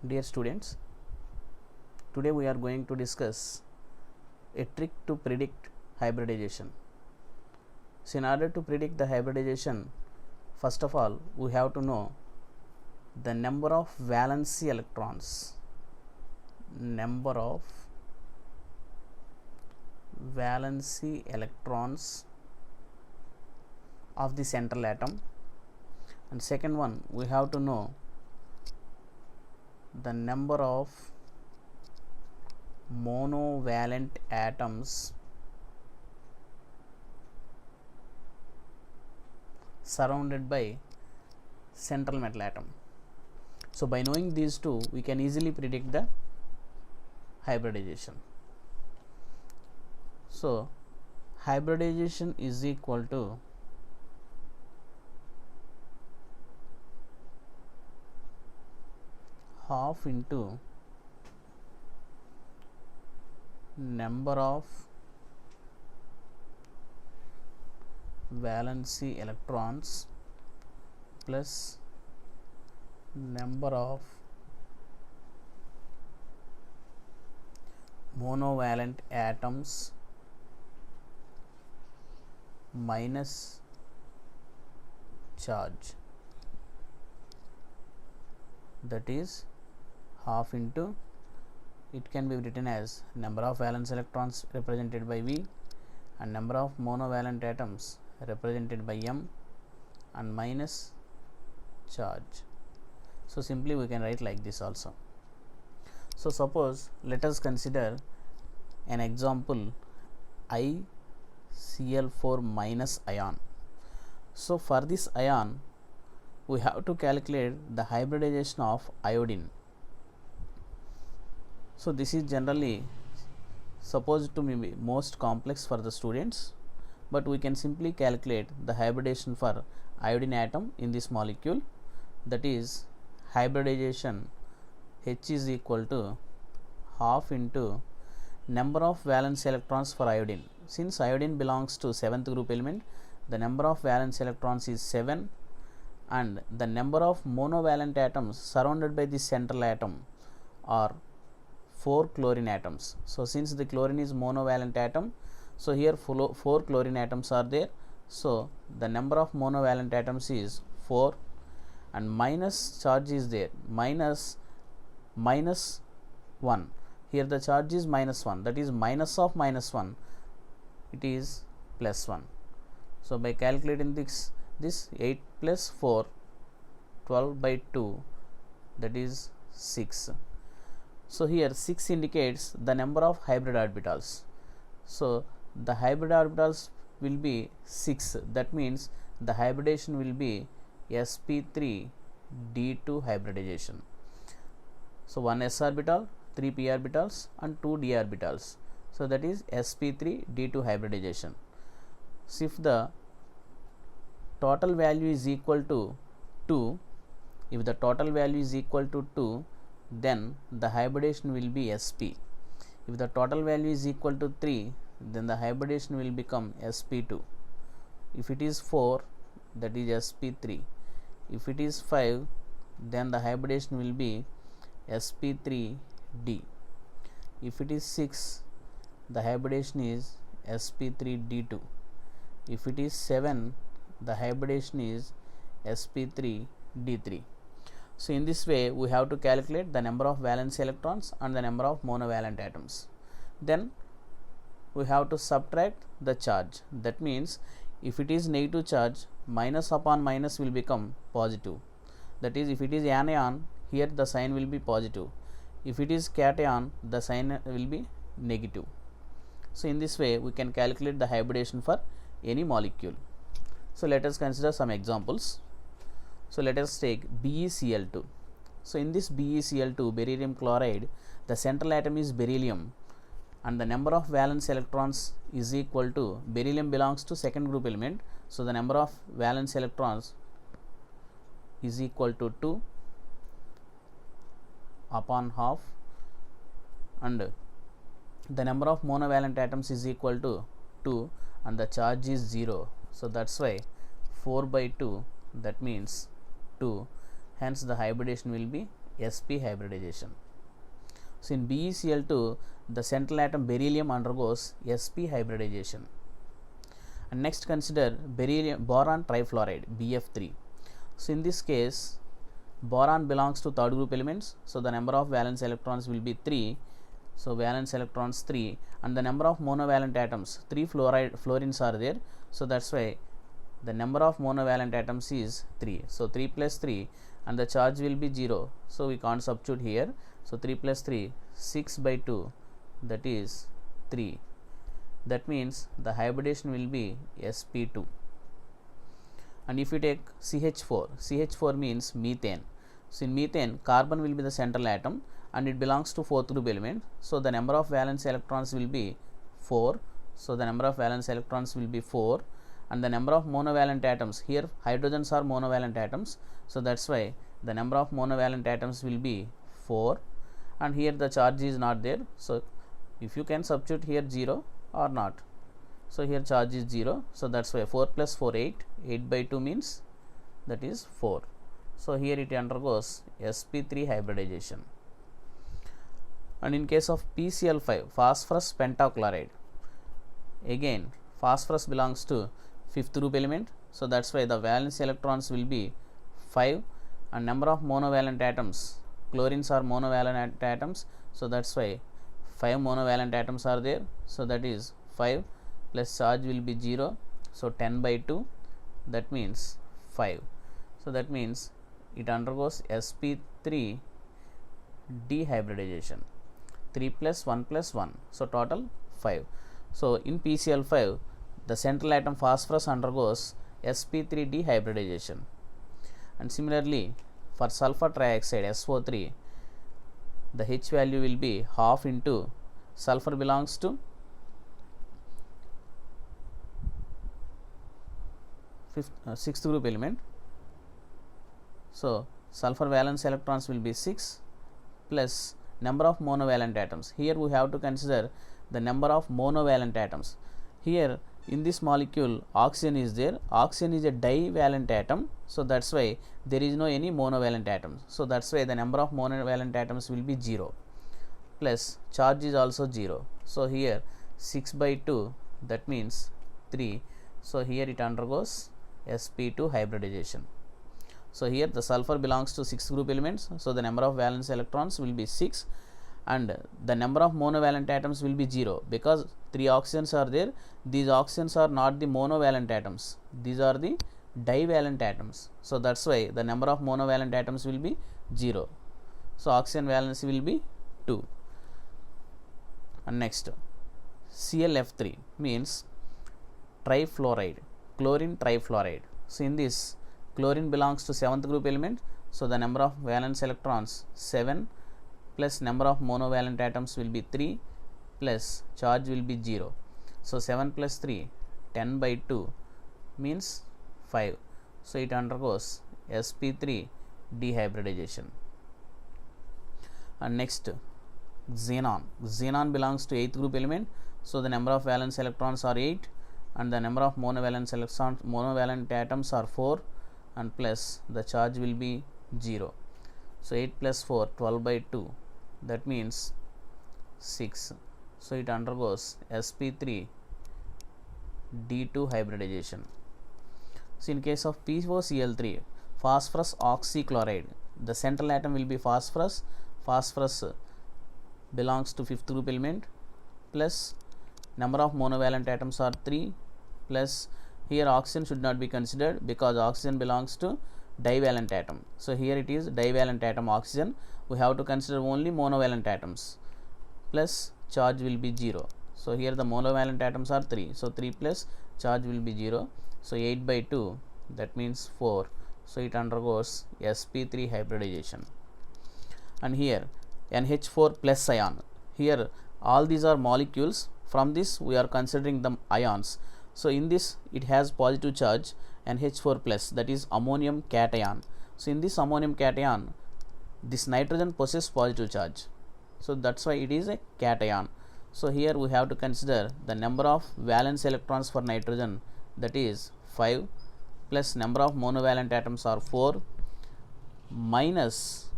Dear students, today we are going to discuss a trick to predict hybridization. So, in order to predict the hybridization, first of all, we have to know the number of valency electrons. Number of valency electrons of the central atom, and second one, we have to know the number of monovalent atoms surrounded by central metal atom. So, by knowing these two, we can easily predict the hybridization. So, hybridization is equal to half into number of valency electrons plus number of monovalent atoms minus charge, that is half into, it can be written as number of valence electrons represented by V and number of monovalent atoms represented by M and minus charge. So, simply we can write like this also. So, suppose let us consider an example ICl4 minus ion. So, for this ion we have to calculate the hybridization of iodine. So, this is generally supposed to be most complex for the students, but we can simply calculate the hybridization for iodine atom in this molecule, that is hybridization H is equal to half into number of valence electrons for iodine. Since iodine belongs to 7th group element, the number of valence electrons is 7 and the number of monovalent atoms surrounded by the central atom are 4 chlorine atoms. So, since the chlorine is monovalent atom, so here 4 chlorine atoms are there. So, the number of monovalent atoms is 4 and minus charge is there, minus 1. Here the charge is minus 1, that is minus of minus 1, it is plus 1. So, by calculating this 8 plus 4, 12 by 2, that is 6. So, here 6 indicates the number of hybrid orbitals. So, the hybrid orbitals will be 6, that means the hybridization will be sp3 d2 hybridization. So, 1 s orbital, 3 p orbitals and 2 d orbitals. So, that is sp3 d2 hybridization. So, if the total value is equal to 2, if the total value is equal to 2, then the hybridization will be sp. If the total value is equal to 3, then the hybridization will become sp2. If it is 4, that is sp3. If it is 5, then the hybridization will be sp3d. If it is 6, the hybridization is sp3d2. If it is 7, the hybridization is sp3d3. So, in this way we have to calculate the number of valence electrons and the number of monovalent atoms. Then we have to subtract the charge, that means if it is negative charge, minus upon minus will become positive, that is if it is anion, here the sign will be positive, if it is cation, the sign will be negative. So, in this way we can calculate the hybridization for any molecule. So, let us consider some examples. So, let us take BeCl2. So, in this BeCl2, beryllium chloride, the central atom is beryllium and the number of valence electrons is equal to, beryllium belongs to 2nd group element. So, the number of valence electrons is equal to 2 upon half and the number of monovalent atoms is equal to 2 and the charge is 0. So, that is why 4 by 2, that means 2, hence the hybridization will be sp hybridization. So in BeCl2, the central atom beryllium undergoes sp hybridization. And next consider boron trifluoride BF3. So in this case, boron belongs to third group elements, so the number of valence electrons will be 3. So valence electrons 3, and the number of monovalent atoms, 3 fluorines are there, so that's why the number of monovalent atoms is 3. So 3 plus 3, and the charge will be 0, so we can't substitute here. So 3 plus 3, 6 by 2, that is 3. That means the hybridization will be sp2. And if you take CH4 means methane. So in methane, carbon will be the central atom and it belongs to fourth group element. So the number of valence electrons will be 4. So the number of valence electrons will be 4, and the number of monovalent atoms, here hydrogens are monovalent atoms, so that's why the number of monovalent atoms will be 4, and here the charge is not there. So if you can substitute here 0 or not. So here charge is 0, so that's why 4 plus 4, 8 by 2 means that is 4. So here it undergoes sp3 hybridization. And in case of PCl5, phosphorus pentachloride, again phosphorus belongs to fifth group element, so that's why the valence electrons will be 5, and number of monovalent atoms, chlorines are monovalent atoms, so that's why 5 monovalent atoms are there, so that is 5 plus charge will be 0, so 10 by 2, that means 5. So that means it undergoes sp3 dehybridization. 3 plus 1 plus 1, so total 5. So in PCl5, the central atom phosphorus undergoes sp3 dehybridization. And similarly for sulfur trioxide SO3, the H value will be half into, sulfur belongs to sixth group element, so sulfur valence electrons will be 6 plus number of monovalent atoms. Here we have to consider the number of monovalent atoms. Here in this molecule oxygen is there, oxygen is a divalent atom, so that's why there is no any monovalent atoms, so that's why the number of monovalent atoms will be 0, plus charge is also 0, so here 6 by 2, that means 3, so here it undergoes sp2 hybridization. So here the sulfur belongs to sixth group elements, so the number of valence electrons will be 6, and the number of monovalent atoms will be 0, because 3 oxygens are there. These oxygens are not the monovalent atoms, these are the divalent atoms, so that's why the number of monovalent atoms will be 0, so oxygen valence will be 2. And next ClF3 means trifluoride, chlorine trifluoride. So in this, chlorine belongs to seventh group element, so the number of valence electrons 7 plus number of monovalent atoms will be 3 plus charge will be 0, so 7 plus 3, 10 by 2 means 5, so it undergoes sp3 dehybridization. And next xenon belongs to 8th group element, so the number of valence electrons are 8, and the number of monovalent atoms are 4, and plus the charge will be 0, so 8 plus 4, 12 by 2, that means 6, so it undergoes sp3 d2 hybridization. So in case of POCl3, phosphorus oxychloride, the central atom will be phosphorus, phosphorus belongs to fifth group element, plus number of monovalent atoms are 3, plus here oxygen should not be considered because oxygen belongs to divalent atom, so here it is divalent atom oxygen, we have to consider only monovalent atoms, plus charge will be 0, so here the monovalent atoms are 3, so 3 plus charge will be 0, so 8 by 2, that means 4, so it undergoes sp3 hybridization. And here NH4 plus ion, here all these are molecules, from this we are considering them ions, so in this it has positive charge NH4 plus, that is ammonium cation. So in this ammonium cation, this nitrogen possesses positive charge, so that's why it is a cation. So here we have to consider the number of valence electrons for nitrogen, that is 5, plus number of monovalent atoms are 4, minus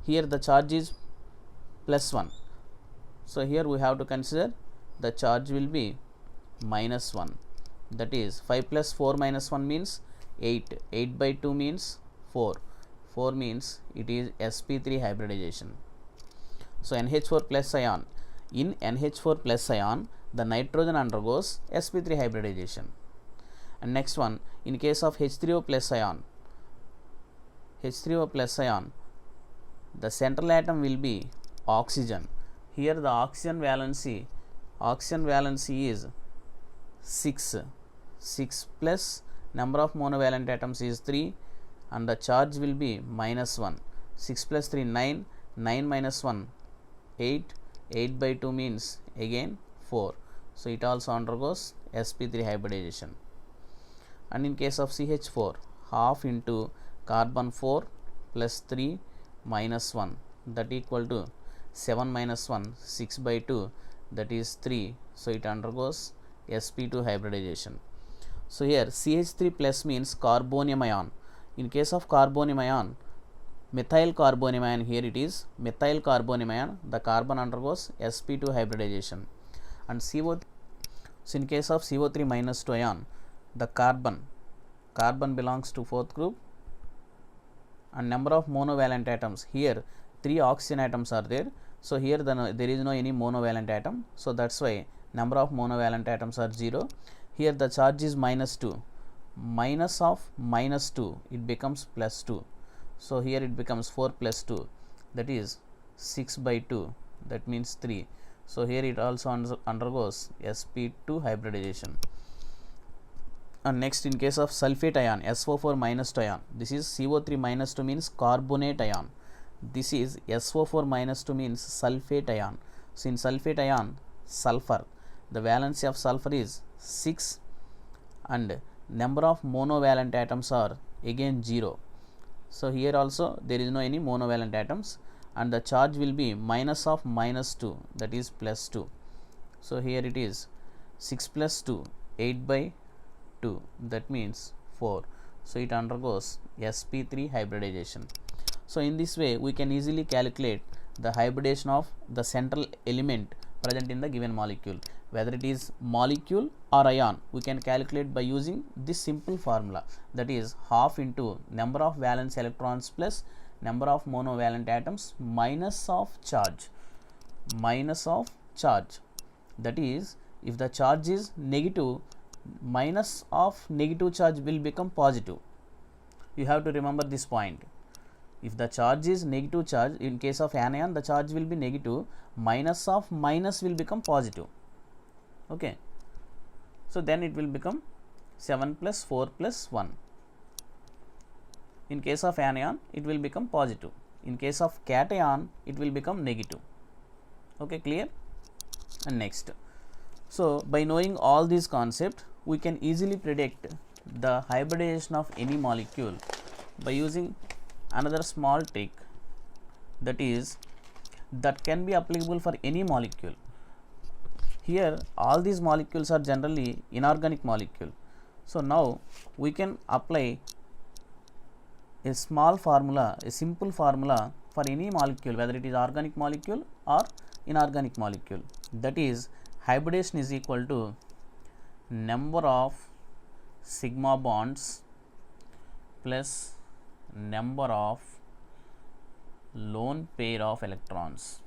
here the charge is plus 1. So here we have to consider the charge will be minus 1. That is 5 plus 4 minus 1 means 8. 8 by 2 means 4. 4 means it is sp3 hybridization. So NH4 plus ion. In NH4 plus ion, the nitrogen undergoes sp3 hybridization. And next one, in case of H3O plus ion, H3O plus ion, the central atom will be oxygen. Here the oxygen valency is 6. 6 plus number of monovalent atoms is 3 and the charge will be minus 1. 6 plus 3 9, 9 minus 1 8, 8 by 2 means again 4. So it also undergoes sp3 hybridization. And in case of CH4, half into carbon 4 plus 3 minus 1, that equal to 7 minus 1, 6 by 2, that is 3. So it undergoes sp2 hybridization. So here CH3 plus means carbonium ion. In case of carbonium ion, methyl carbonium ion, here it is methyl carbonium ion, the carbon undergoes sp2 hybridization. And CO, so in case of CO3 minus 2 ion, the carbon belongs to fourth group and number of monovalent atoms, here 3 oxygen atoms are there. So here there is no any monovalent atom, so that's why number of monovalent atoms are 0. Here the charge is minus 2. Minus of minus 2, it becomes plus 2. So here it becomes 4 plus 2, that is 6 by 2, that means 3. So here it also undergoes sp2 hybridization. And next, in case of sulfate ion, SO4 minus 2 ion, this is CO3 minus 2 means carbonate ion. This is SO4 minus 2 means sulfate ion. So in sulfate ion, sulfur, the valency of sulfur is 6 and number of monovalent atoms are again 0. So here also there is no any monovalent atoms and the charge will be minus of minus 2, that is plus 2. So here it is 6 plus 2, 8 by 2, that means 4. So it undergoes sp3 hybridization. So in this way we can easily calculate the hybridization of the central element present in the given molecule. Whether it is molecule or ion, we can calculate by using this simple formula, that is half into number of valence electrons plus number of monovalent atoms minus of charge. That is, if the charge is negative, minus of negative charge will become positive. You have to remember this point. If the charge is negative charge, in case of anion, the charge will be negative, minus of minus will become positive. Okay. So then it will become 7 plus 4 plus 1. In case of anion, it will become positive. In case of cation, it will become negative. Okay, clear? And next. So by knowing all these concepts, we can easily predict the hybridization of any molecule by using another small trick, that can be applicable for any molecule. Here all these molecules are generally inorganic molecule. So now we can apply a small formula, a simple formula for any molecule, whether it is organic molecule or inorganic molecule. That is, hybridization is equal to number of sigma bonds plus number of lone pair of electrons.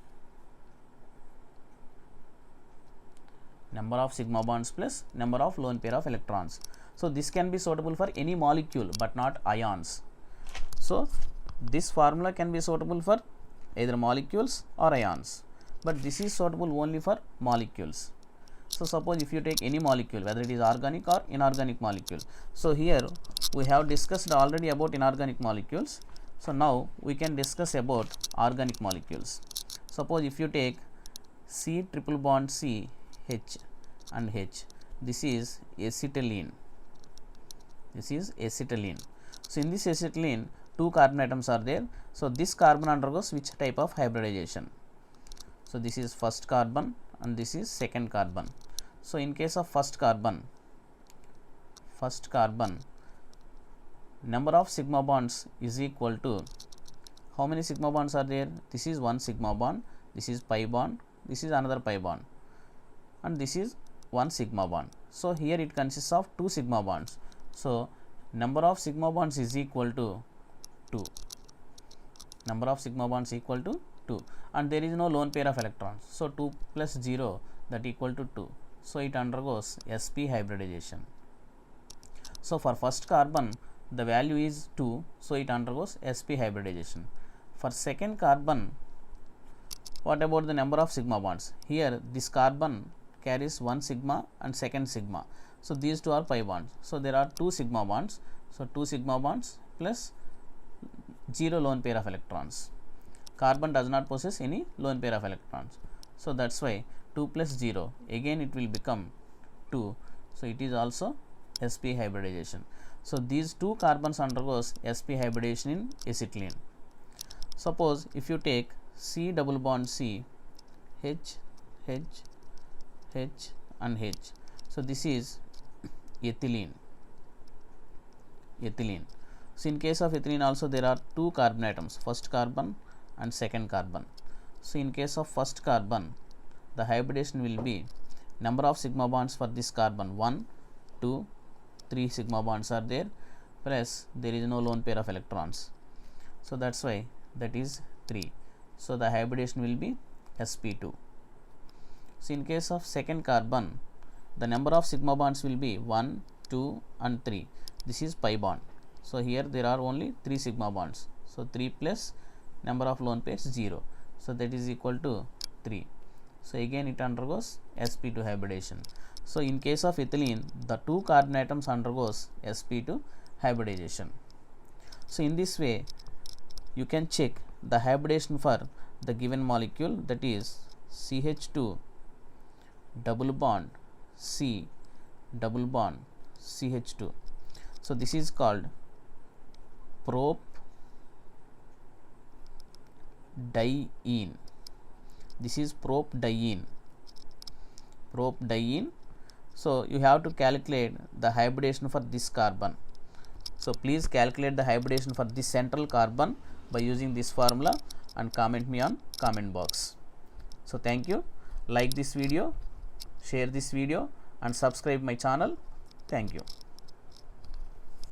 Number of sigma bonds plus number of lone pair of electrons. So this can be suitable for any molecule but not ions. So this formula can be suitable for either molecules or ions, but this is suitable only for molecules. So suppose if you take any molecule, whether it is organic or inorganic molecule. So here we have discussed already about inorganic molecules. So now we can discuss about organic molecules. Suppose if you take C triple bond C, H and H, this is acetylene. This is acetylene. So in this acetylene, 2 carbon atoms are there. So this carbon undergoes which type of hybridization? So this is first carbon and this is second carbon. So in case of first carbon, number of sigma bonds is equal to how many sigma bonds are there? This is one sigma bond, this is pi bond, this is another pi bond, and this is one sigma bond. So here it consists of two sigma bonds. So number of sigma bonds is equal to 2. Number of sigma bonds equal to 2, and there is no lone pair of electrons. So 2 plus 0, that equal to 2. So it undergoes sp hybridization. So for first carbon the value is 2, so it undergoes sp hybridization. For second carbon, what about the number of sigma bonds? Here this carbon carries one sigma and second sigma. So these two are pi bonds. So there are two sigma bonds. So 2 sigma bonds plus 0 lone pair of electrons. Carbon does not possess any lone pair of electrons. So that's why 2 plus 0, again it will become 2. So it is also sp hybridization. So these two carbons undergoes sp hybridization in acetylene. Suppose if you take C double bond C, H, H, H and H. So this is ethylene. Ethylene. So in case of ethylene also there are two carbon atoms, first carbon and second carbon. So in case of first carbon, the hybridization will be number of sigma bonds for this carbon 1, 2, 3 sigma bonds are there, plus there is no lone pair of electrons. So that's why that is 3. So the hybridization will be sp2. So in case of second carbon, the number of sigma bonds will be 1, 2 and 3. This is pi bond. So here there are only 3 sigma bonds. So 3 plus number of lone pairs 0. So that is equal to 3. So again it undergoes sp2 hybridization. So in case of ethylene, the two carbon atoms undergoes sp2 hybridization. So in this way you can check the hybridization for the given molecule, that is CH2 double bond C double bond CH2. So this is called propdiene. This is propdiene. Propdiene. So you have to calculate the hybridization for this carbon. So please calculate the hybridization for this central carbon by using this formula and comment me on comment box. So thank you. Like this video, share this video and subscribe my channel. Thank you.